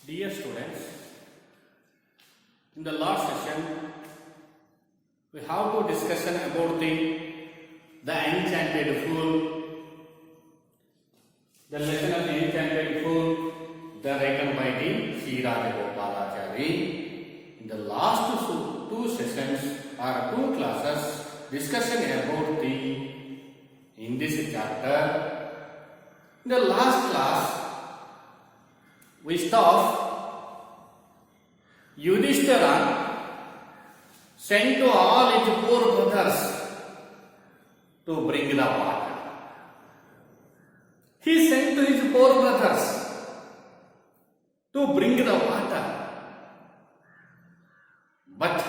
Dear students, in the last session, we have to discussion about the enchanted fool, the lesson of the enchanted fool, the written by the Sri Rajagopalachari. In the last two sessions or two classes, discussion about in this chapter. In the last class, we stop. Yudhishthira sent to all his poor brothers to bring the water. He sent to his poor brothers to bring the water, but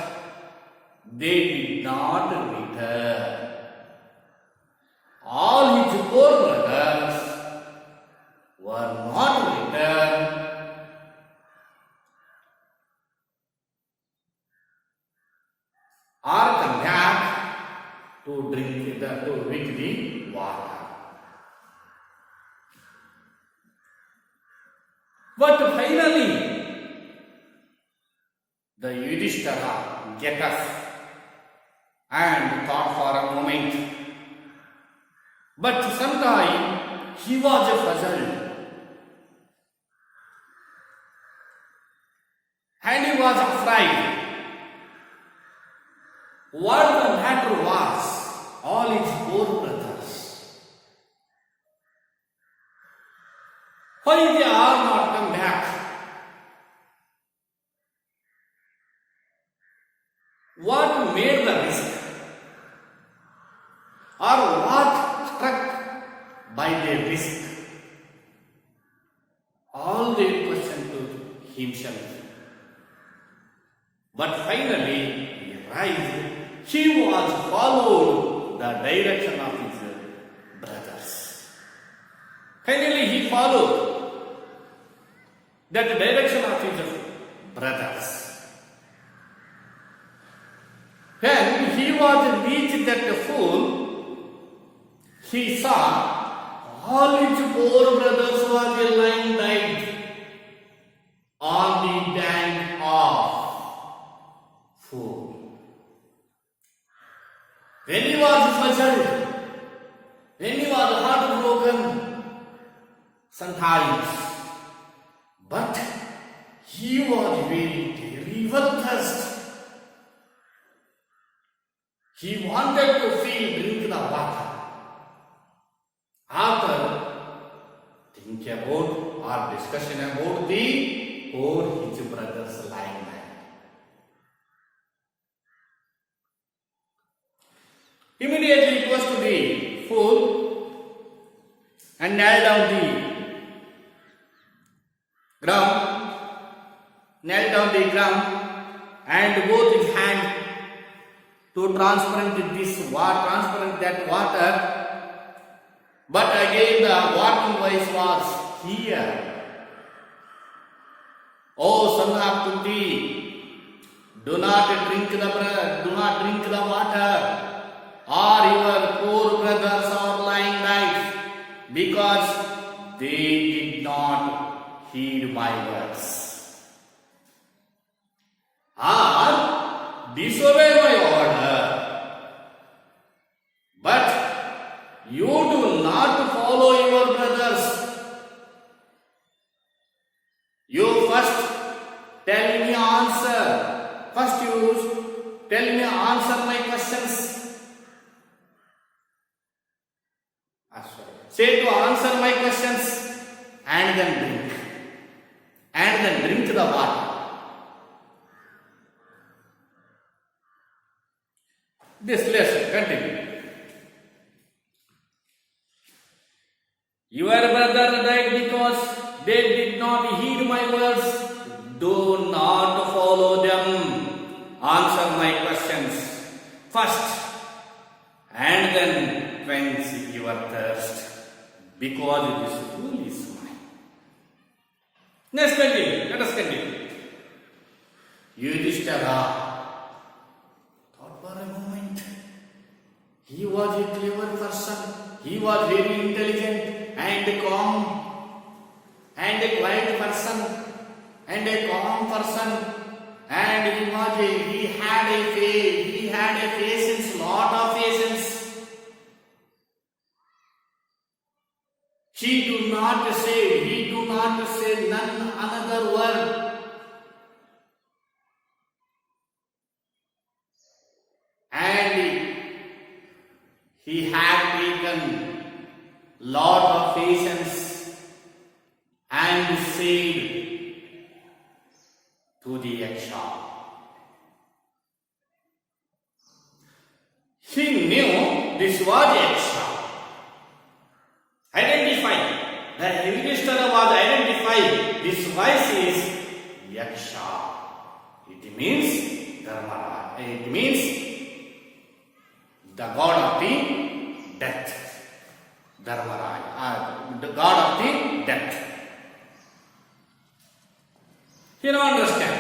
they did not return. All his poor brothers were not returned. Or come back to drink to the water. But finally, the Yudhishthira get up and thought for a moment. But sometime he was puzzled and he was afraid. What the matter was, all his poor brothers, why they are not come back? What made the risk? Or what struck by the risk? All they questioned to himself. But finally, he realized he was followed the direction of his brothers. Finally, he followed that direction of his brothers. When he was reached that pool, he saw all his poor brothers were lying dead on the bank of pool. When he was puzzled, when he was heartbroken, sometimes, but he was very terrible thirst. He wanted to drink the water. After thinking about or discussion about the poor his brothers lying there. Immediately it was to the fool and knelt down the ground, and both his hand to transparent that water. But again the warning voice was here. Oh son of Kunti, do not drink the water, or your poor brothers are lying dead, because they did not heed my words, or disobey my order. But you do not follow your brothers. You first tell me answer. First you tell me answer my questions. Say to answer my questions and then drink the water. This lesson continue. Your brother died because they did not heed my words. Do not follow them. Answer my questions first and then quench your thirst, because this fool is mine. Next continue. Let us continue. Yudhishthira thought for a moment. He was a clever person. He was very intelligent and calm and a quiet person. and a calm person, and he had a patience, lot of patience. He do not say none another word. And he had taken lot of patience and said to the Yaksha. He knew this was Yaksha. Identified. The Yudhishthira was identified. This voice is Yaksha. It means Dharmaraja. It means the god of the death. Dharmaraja. The god of the death. You don't understand.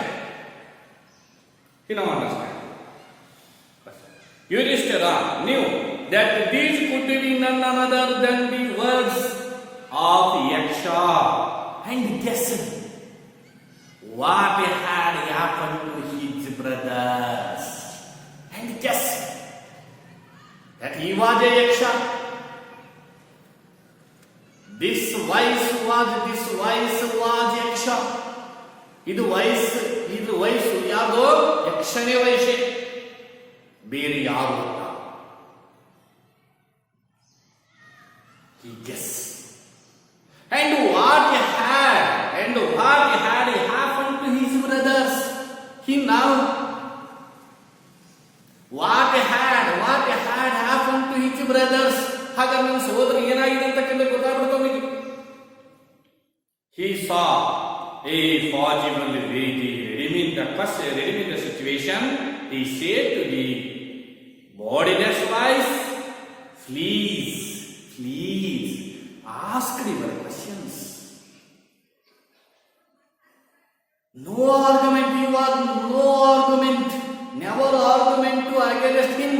Yudhishthira knew that these could be none other than the words of Yaksha, and guessed what had happened to his brothers, and guessed that he was a Yaksha. This voice was Yaksha. ಇದು ವಯಸ್ಸು ಯಾವುದೋ ಯಕ್ಷನೇ ವಯಸ್ಸೇ, ಬೇರೆ ಯಾರು ಅಲ್ಲ. He guessed. And what had happened to his brothers? He now what had happened to his brothers? ಹಾಗಾದ್ರೆ ನನ್ನ ಸಹೋದರ ಏನಾಗಿದೆ ಅಂತಕ್ಕಂಥ ಗೊತ್ತಾಗ್ಬಿಡ್ತು ಅವನಿಗೆ. He saw a forgivable way to redeem the situation. He said to the bodiless voice, please, ask your questions. No argument, never argument to against him.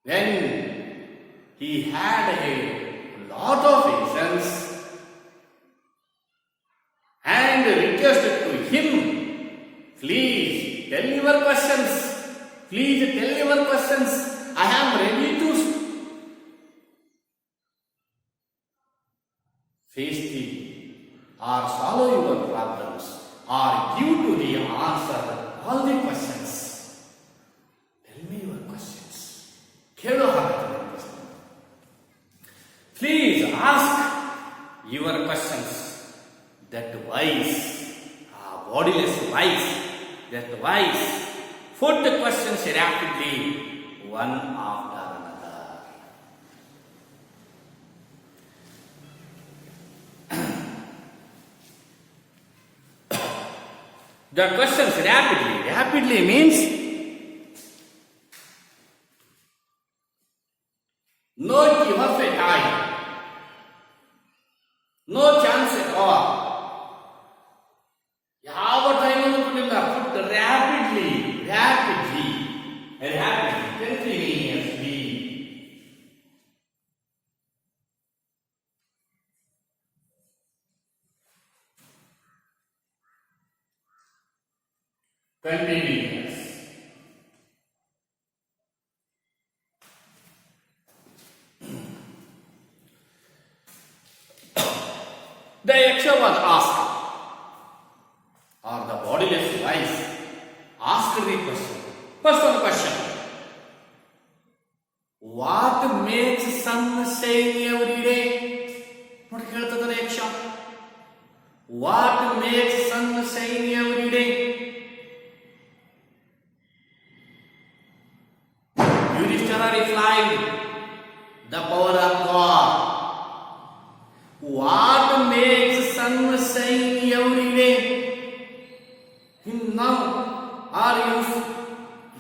When he had a lot of patience and requested to him, please tell your questions. I am ready to face or solve your problems or give to the answer all the questions. Tell me your questions. ಕೇಳು ಹಾಗಾದ್ರೆ. Please ask your questions. That wise, bodiless wise, put the questions rapidly, one after another. The questions rapidly means no give up a time. No chance at all. ಯಾವ ಟೈಮನ್ನು ಕೊಟ್ಟಿಲ್ಲ. ಪುಟ್ rapidly, continuously. Continuous. The Yaksha was asked, or the bodiless wise asked the question. First one question. What makes sun shine every day? What ಹೇಳ್ತದ ಯಕ್ಷ? What makes sun shine every day? Yudhishthira replied, the power of God. What makes sun shine every day? Now, are you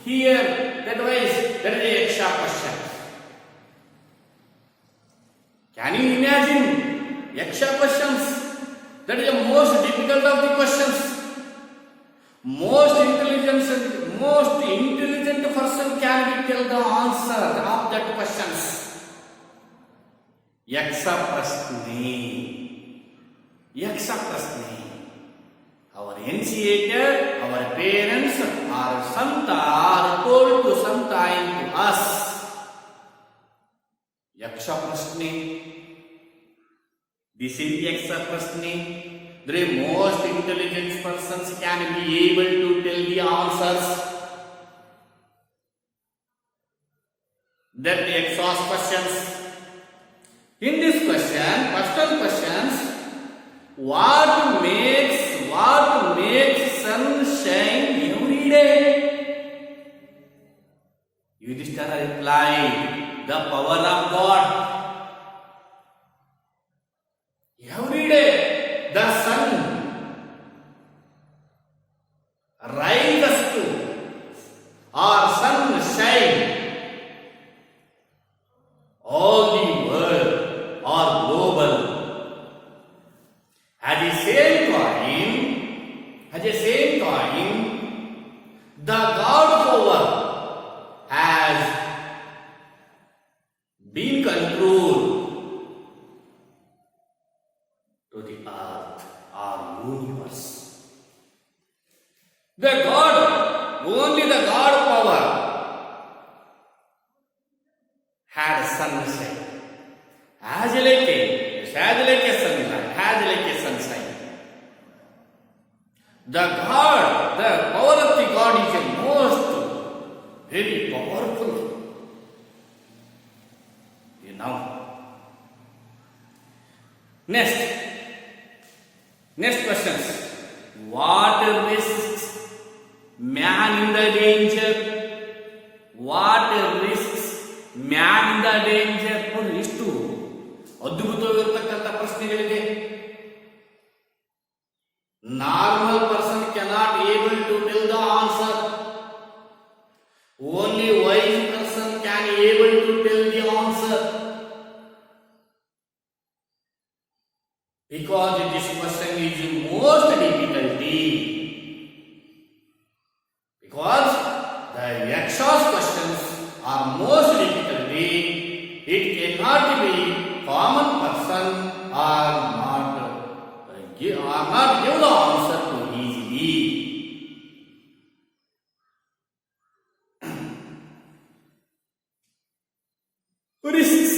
here? That is a Yaksha question. Can you imagine Yaksha questions? That is the most difficult of the questions. Most intelligent person can tell the answer of that questions. Yaksha prashne यक्ष प्रश्ने. Our initiator, our parents are Santa, are told to sometime to us. Yaksha Prashne. This is Yaksha Prashne. The most intelligent persons can be able to tell the answers. That the Yakshas questions. In this question, personal questions, what makes sun shine every day? Yudhishthira replied, the power of God. Every day the sun rises to or sun shine. All the world are global. At the same time, the God power has been controlled to the earth or universe. Only the God power had sunshine. As like a sunlight, as like a sunshine. The power of the God is a most very powerful. You know. Next questions. What risks man in the danger? What risks man in the danger? ನೋಡಿ ಇಷ್ಟು ಅದ್ಭುತವಾಗಿರತಕ್ಕಂಥ ಪ್ರಶ್ನೆಗಳಿದೆ. Normal person cannot able to tell the answer. Only wise person can able to tell the answer. Because this question is most difficulty. Because the Yakshas questions are most difficulty. It cannot be common person or not give the answer too easily. Risks.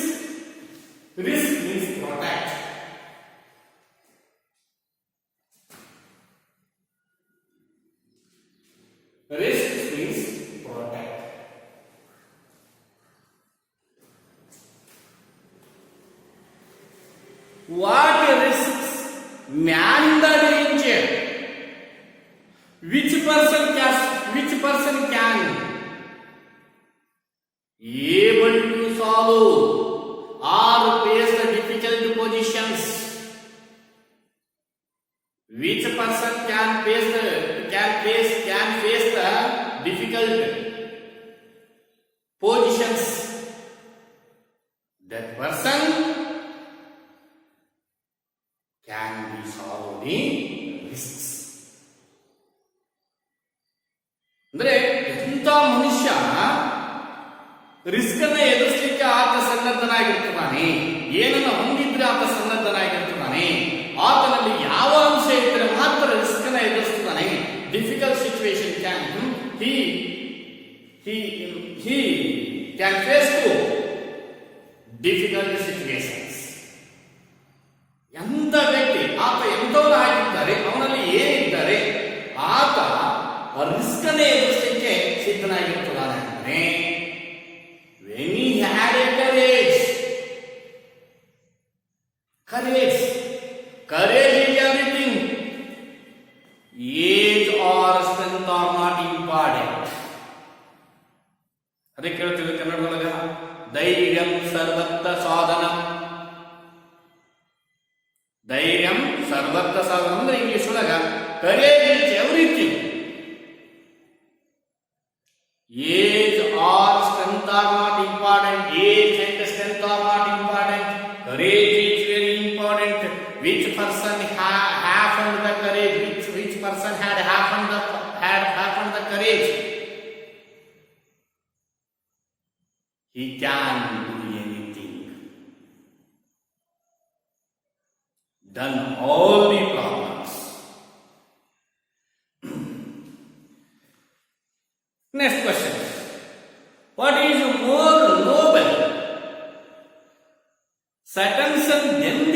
Risk means protect. Risk means protect. What risks man in the danger? Which person can able to solve or face the difficult positions? Which person can face the difficult positions? That person can be solved the risks. ಅಂದ್ರೆ ಎಂತ ಮನುಷ್ಯ risk ಅನ್ನ ಎದುರಿಸಲಿಕ್ಕೆ ಆತ ಸನ್ನದ್ಧನಾಗಿರ್ತಾನೆ, ಏನನ್ನ ಹೊಂದಿದ್ರೆ ಆತ ಸನ್ನದ್ಧನಾಗಿರ್ತಾನೆ, ಆತನಲ್ಲಿ ಯಾವ ಅಂಶ ಇದ್ದರೆ ಮಾತ್ರ ರಿಸ್ಕ್ ಅನ್ನ ಎದುರಿಸ್ತಾನೆ. Difficult situation can he can face to difficult situations. ಎಂತ ವ್ಯಕ್ತಿ ಆತ ಎಂತವನು ಆಗಿದ್ದಾರೆ, ಅವನಲ್ಲಿ ಏನಿದ್ದಾರೆ, ಆತ ರಿಸ್ಕ್ ಅನ್ನೇ ಎದುರಿಸಲಿಕ್ಕೆ ಸಿದ್ಧನಾಗಿರ್ತಾನೆ. ಅಂದ್ರೆ when he had a courage is everything. Age or strength are not important. ಅದಕ್ಕೆ ಹೇಳ್ತೀವಿ ಕನ್ನಡದೊಳಗ ಧೈರ್ಯಂ ಸರ್ವತ್ರ ಸಾಧನ. ಧೈರ್ಯಂ ಸರ್ವತ್ರ ಸಾಧನ ಅಂದ್ರೆ ಇಂಗ್ಲಿಷ್ ಒಳಗ courage is everything. Age are strength are not important. Age and strength are not important. Courage is very important. Which person happened the courage? Which person had happened the courage? He can do anything. Done all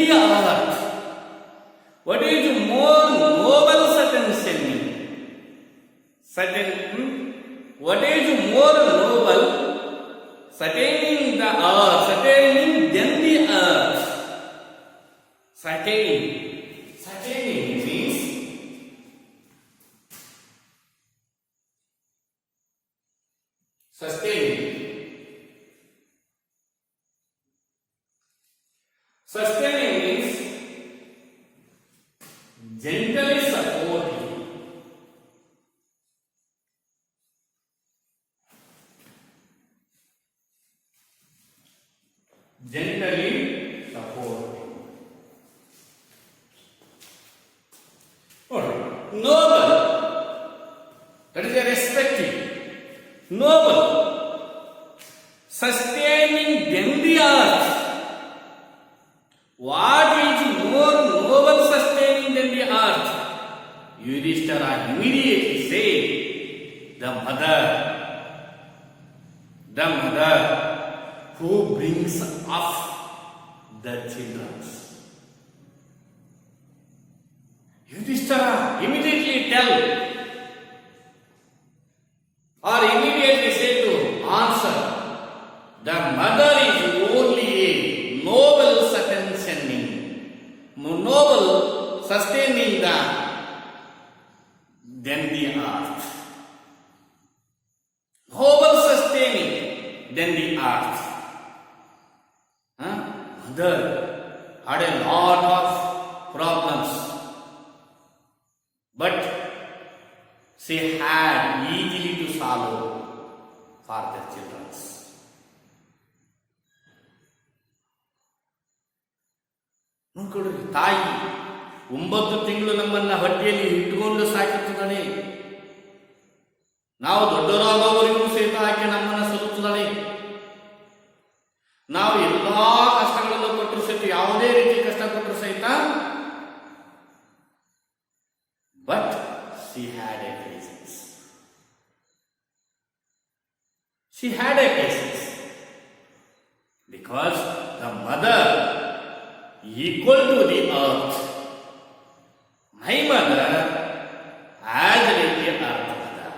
the earth. What is more noble sustaining? What is more noble sustaining the earth, sustaining than the earth? Sustaining means sustaining. Sustaining means gently supporting. Gently supporting. Alright. Noble. That is a respective. Noble. Sustaining than the earth. What is more noble sustaining than the earth? Yudhishthira immediately said, the mother who brings up the children. Yudhishthira immediately immediately say to answer, the mother is only a noble sustaining than the earth. Noble sustaining than the earth. Mother had a lot of problems, but she had easily to solve for their children. ನೋಡ್ಕೊಡ್ರಿ, ತಾಯಿ 9 ತಿಂಗಳು ನಮ್ಮನ್ನ ಹೊಟ್ಟೆಯಲ್ಲಿ ಇಟ್ಟುಕೊಂಡು ಸಾಕಿರ್ತಾಳೆ. ನಾವು ದೊಡ್ಡವರಾಗೋವರೆಗೂ ಸಹಿತ ಆಕೆ ನಮ್ಮನ್ನ ಸಲುಹುತ್ತಾಳೆ. ನಾವು ಎಲ್ಲಾ ಕಷ್ಟಗಳನ್ನು ಕೊಟ್ಟರು ಸಹಿತ, ಯಾವುದೇ ರೀತಿ ಕಷ್ಟ ಕೊಟ್ಟರು ಸಹಿತ, but she had a patience. She had a patience because the mother equal to the earth. My mother as the earth mother.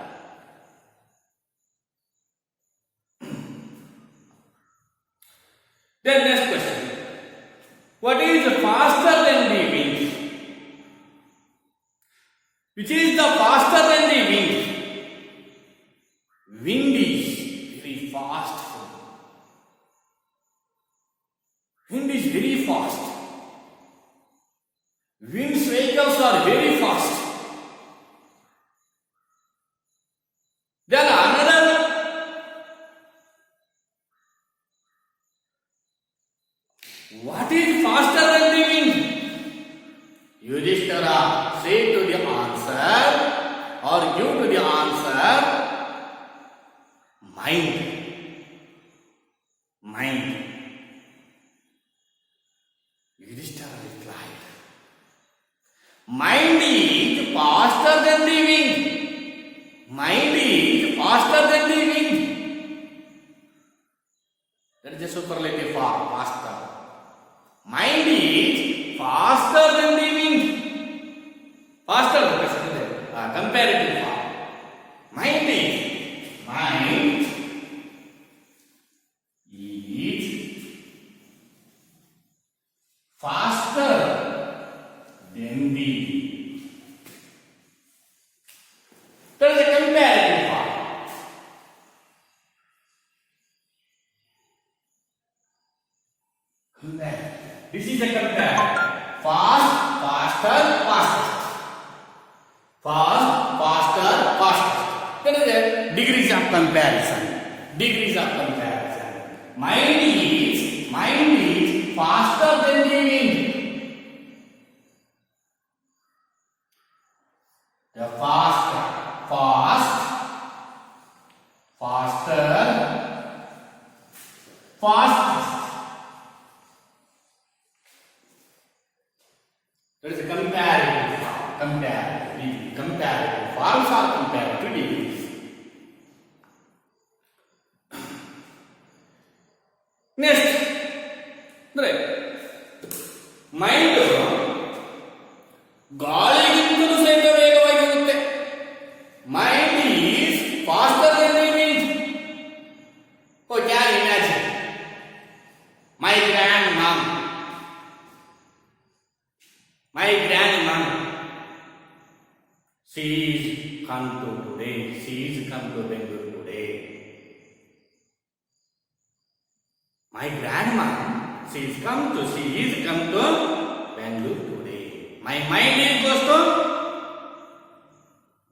Then next question. What is faster than the wind? Which is the faster than the wind? Wind is very fast. Wind is very fast. Wind's vehicles are very fast. Then another, what is faster than the wind? Yudhishthira say to the answer or give to the answer, mind. Yudhishthira replied, mind is faster than the wind. Mind is faster than the wind. That is a superlative for faster. Mind is faster than the wind. Faster comparative form. Mind is faster than the. There is a comparative form. This is a comparative. Fast, faster, faster. Fast, faster, faster. There is a degrees of comparison. Mind is faster than the wind. The faster, faster, fastest. There is a comparative forms are comparative degrees. Next, mind ಗಾಳಿಗಿಂತಲೂ ಸಹಿತ ವೇಗವಾಗಿ ಹೋಗುತ್ತೆ. Mind is faster than the wind. Oh can imagine my grandmom, my grandmom, she is come to today, she is come to Bangalore today. My grandmom, she is come to Bangalore today. My mind is goes to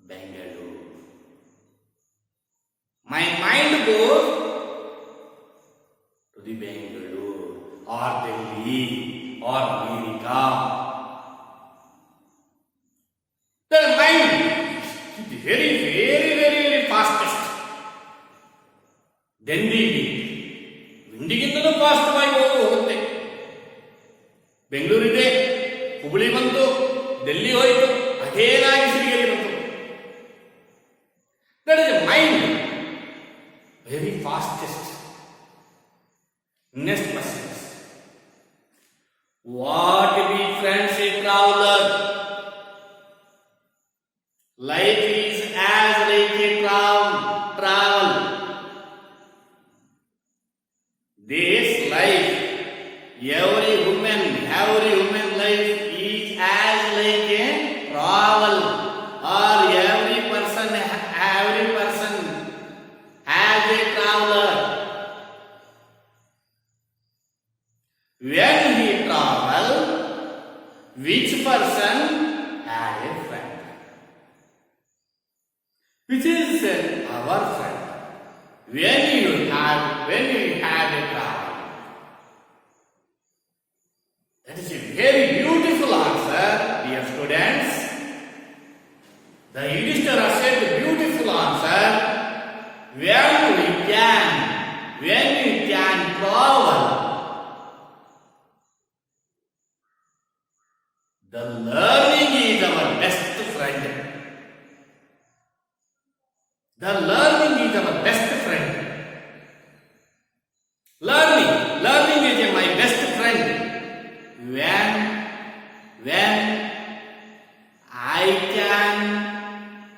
Bangalore. My mind goes to the Bangalore or Delhi or America. The mind is very fastest. Then the wind. ವಿಂಡಿಗಿಂತಲೂ fast ಆಗಿ ಹೋಗುತ್ತೆ. ಬೆಂಗಳೂರಿದೆ, ಹುಬ್ಬಳ್ಳಿ ಬಂತು, ಡೆಲ್ಲಿ ಹೋಯಿತು, ಅದೇನಾಗಿ ಸಿರಿಗೆರೆ ಬಂತು. That is mind very fastest. Next question, what befriends a traveler? Life is as like a travel. This life, every human life is as like a travel, or every person has a traveler. When he travel, which person had a friend? Which is our friend? When you have a travel. That is a very beautiful answer, dear students. The Yudhishthira said the beautiful answer. When we can travel, the learning is our best friend. The learning is our best friend. Learning is my best friend. When I can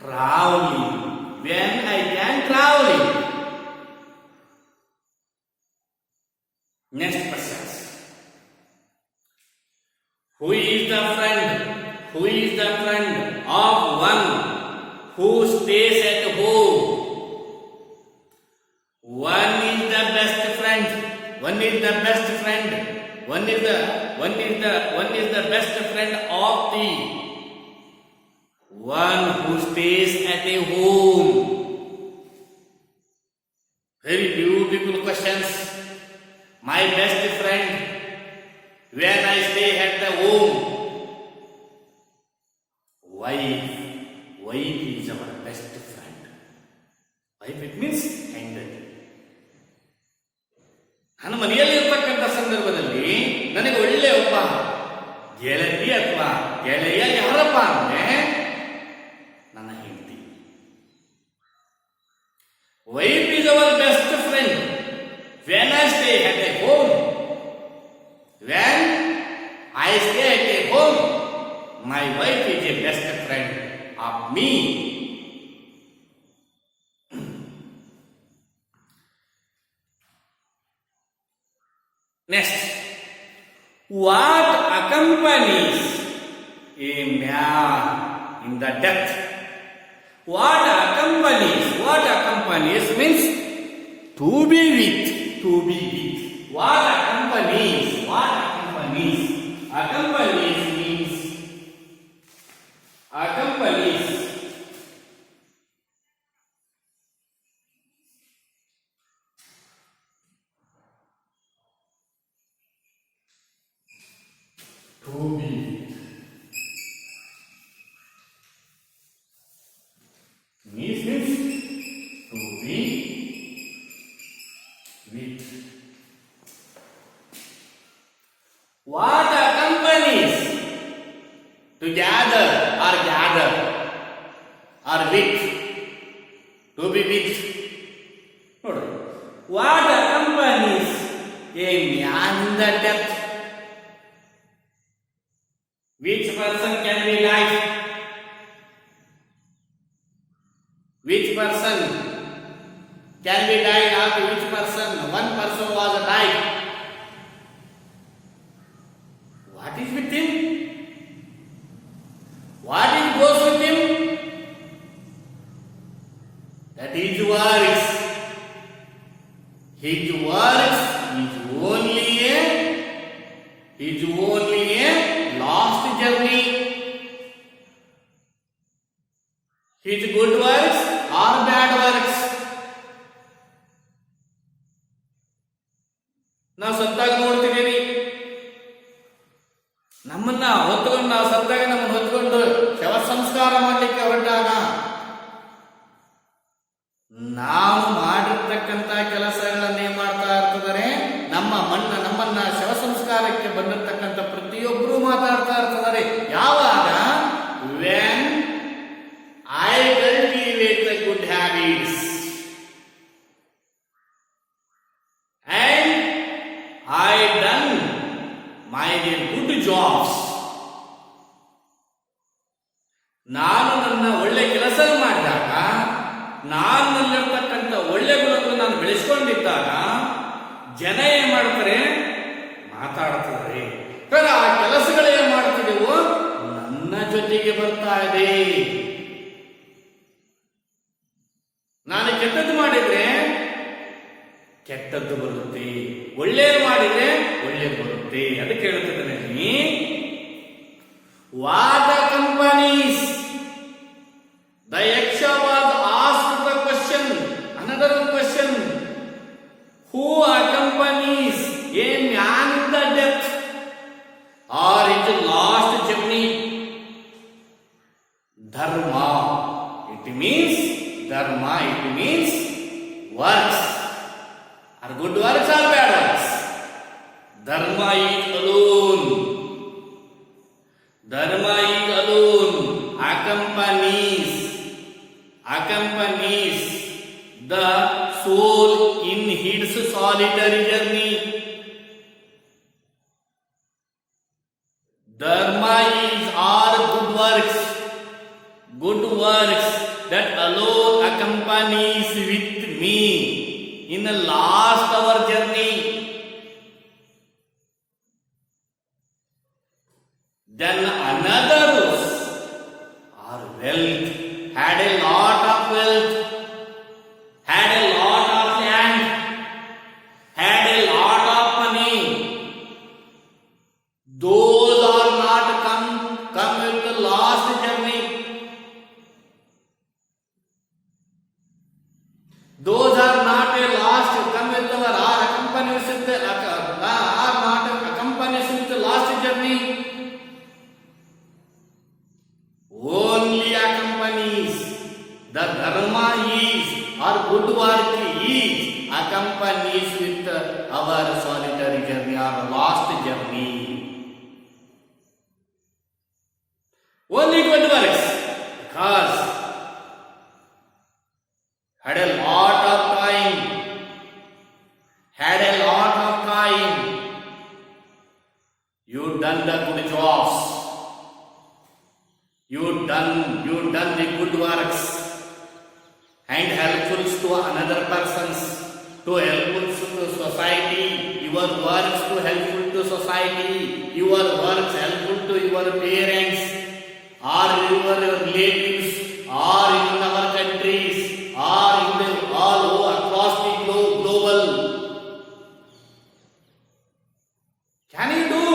traveling. When I can traveling. Next question. Who is the friend? Who is the friend of one who stays at home? One is the best friend. One is the best friend. One is the best friend of the one who stays at a home. Very beautiful questions. My best friend when I stay at the home. Wife is our best friend. Wife, it means ಹೆಂಡತಿ. ನಾನು ಮನೆಯಲ್ಲಿ ಇರ್ತಕ್ಕಂಥ ಸಂದರ್ಭದಲ್ಲಿ ನನಗೆ ಒಳ್ಳೆ ಒಬ್ಬ ಗೆಳತಿ ಅಥವಾ ಗೆಳೆಯ ಯಾರಪ್ಪ ಅಂದ್ರೆ ನನ್ನ ಹೆಂಡತಿ. Wife is our best friend when I stay at a home. When I stay at a home, my wife is a best friend of me. Next, what accompanies a man in the death? What accompanies means to be with. What accompanies means to be means to be with. What accompanies to gather or with, to be with. What accompanies a man in the death? Which person can be died? Which person can be died after which person? One person was died. What is with him? What is goes with him? That his works. His works is only a lost journey. His good works or bad works. ನಾವು ಸತ್ತಾಗ ನೋಡ್ತೀವಿ, ನಮ್ಮನ್ನ ಹೊತ್ಕೊಂಡು, ನಾವು ಸತ್ತಾಗ ನಮ್ಮನ್ನು ಹೊತ್ಕೊಂಡು ಶವ ಸಂಸ್ಕಾರ ಮಾಡಲಿಕ್ಕೆ ಹೊರಟಾಗ ನಾವು ಮಾಡಿರ್ತಕ್ಕಂಥ ಕೆಲಸಗಳನ್ನೇ ಮಾಡ್ತಾ ಇರ್ತದರೆ, ನಮ್ಮನ್ನ ಶವ ಸಂಸ್ಕಾರಕ್ಕೆ ಬಂದಿರತಕ್ಕಂಥ ಪ್ರತಿಯೊಬ್ಬರು ಮಾತಾಡ್ತಾ ಇರ್ತಾರೆ. ಯಾವಾಗ? When I cultivate the good habits and I done my good jobs. ನಾನು ನನ್ನ ಒಳ್ಳೆ ಕೆಲಸ ಮಾಡಿದಾಗ, ನಾನು ನಲ್ಲಿರ್ತಕ್ಕಂಥ ಒಳ್ಳೆ ಗುಣಗಳನ್ನು ನಾನು ಬೆಳೆಸ್ಕೊಂಡಿದ್ದಾಗ ಜನ ಏನ್ ಮಾಡ್ತಾರೆ? ಮಾತಾಡ್ತಾರೆ. ಆ ಕೆಲಸಗಳು ಏನ್ ಮಾಡ್ತಿದೆವು? ನನ್ನ ಜೊತೆಗೆ ಬರ್ತಾ ಇದೆ. ನಾನು ಕೆಟ್ಟದ್ದು ಮಾಡಿದ್ರೆ ಕೆಟ್ಟದ್ದು ಬರುತ್ತೆ, ಒಳ್ಳೇದು ಮಾಡಿದ್ರೆ ಒಳ್ಳೇದು ಬರುತ್ತೆ. ಅದಕ್ಕೆ ಹೇಳ್ತಿದ್ದೇನೆ, ವಾದ ಕಂಪನೀಸ್ ದ ಯಕ್ಷ was asked the question, another question, who accompanies a man in the death or into last journey? Dharma. It means dharma. It means works. Are good works or bad works? Dharma is alone. Dharma is alone. Accompanies the soul in its solitary journey. Dharma is all good works that alone accompanies with me in the last our journey. Then others are wealth, had a lot of wealth, had a lot of land, had a lot of money. Those are not come with the last journey. Those are not a last come with our accompanies with the are not accompanies with the last journey. Only accompanies. The dharma is or good work is accompanies with our solitary journey or last journey. Only good works, because had a lot of time, you done the good jobs, you done the good works and helpful to another persons, to helpful to society. Your works to helpful to society, your works helpful to your parents or your relatives or in our countries or in the all across the global. Can you do?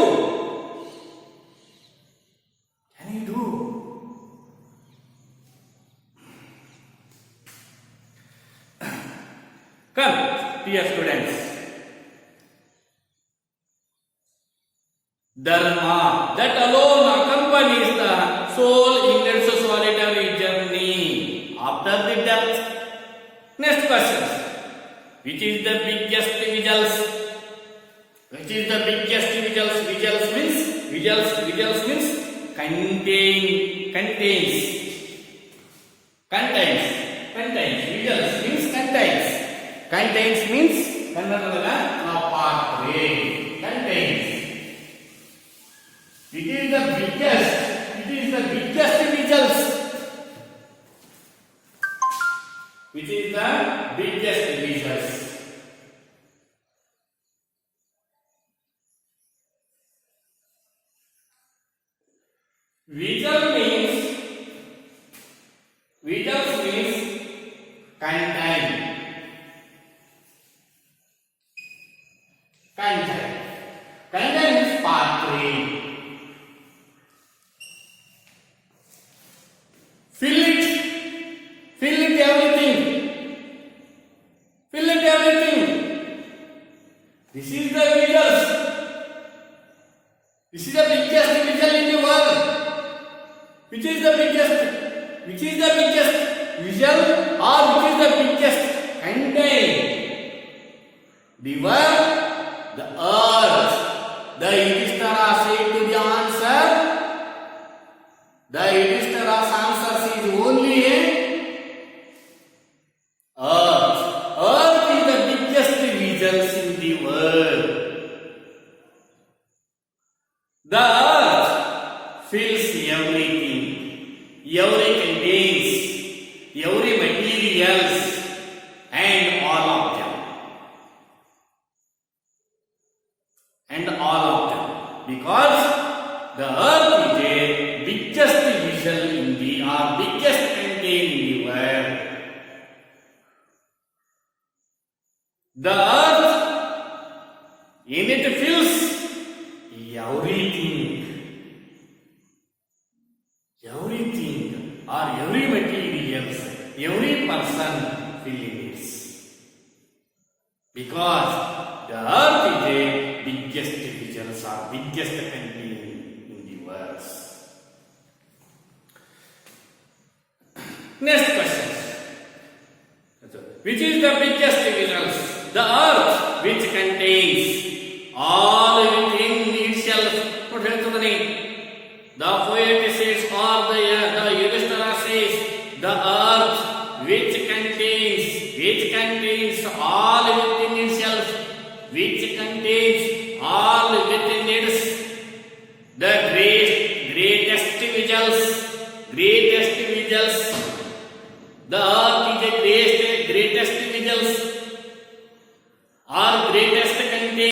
Come, dear students. Dharma, that alone accompanies the soul in its solitary journey after the death. Next question. Which is the biggest visuals? Which is the biggest visuals? Visuals means contains. Visuals means contains. Contains means contains. It is the biggest Visual means contain. Contain is part 3. Fill it everything. Fill it everything. This is the visuals. This is the biggest visual in the world. Which is the biggest? Which is the biggest visual or which is the biggest? Contain. The word, the earth. The Yudhishthira said to the answer. The Yudhishthira's answer is only earth. Earth is the biggest visuals in the world. The earth fills everything, every contains, every materials, and all of them. Because the earth is the biggest visual in the or biggest contained in the world. The earth in it fills everything or every materials, every person filling it. Because the earth is the biggest visuals or biggest contained in the world. Next question. Which is the biggest visuals? The earth, which contains all within itself. What is the name? The poet says, or the Yudhishthira says, the earth which contains all within itself, which contains all within its, the greatest visuals. The earth is a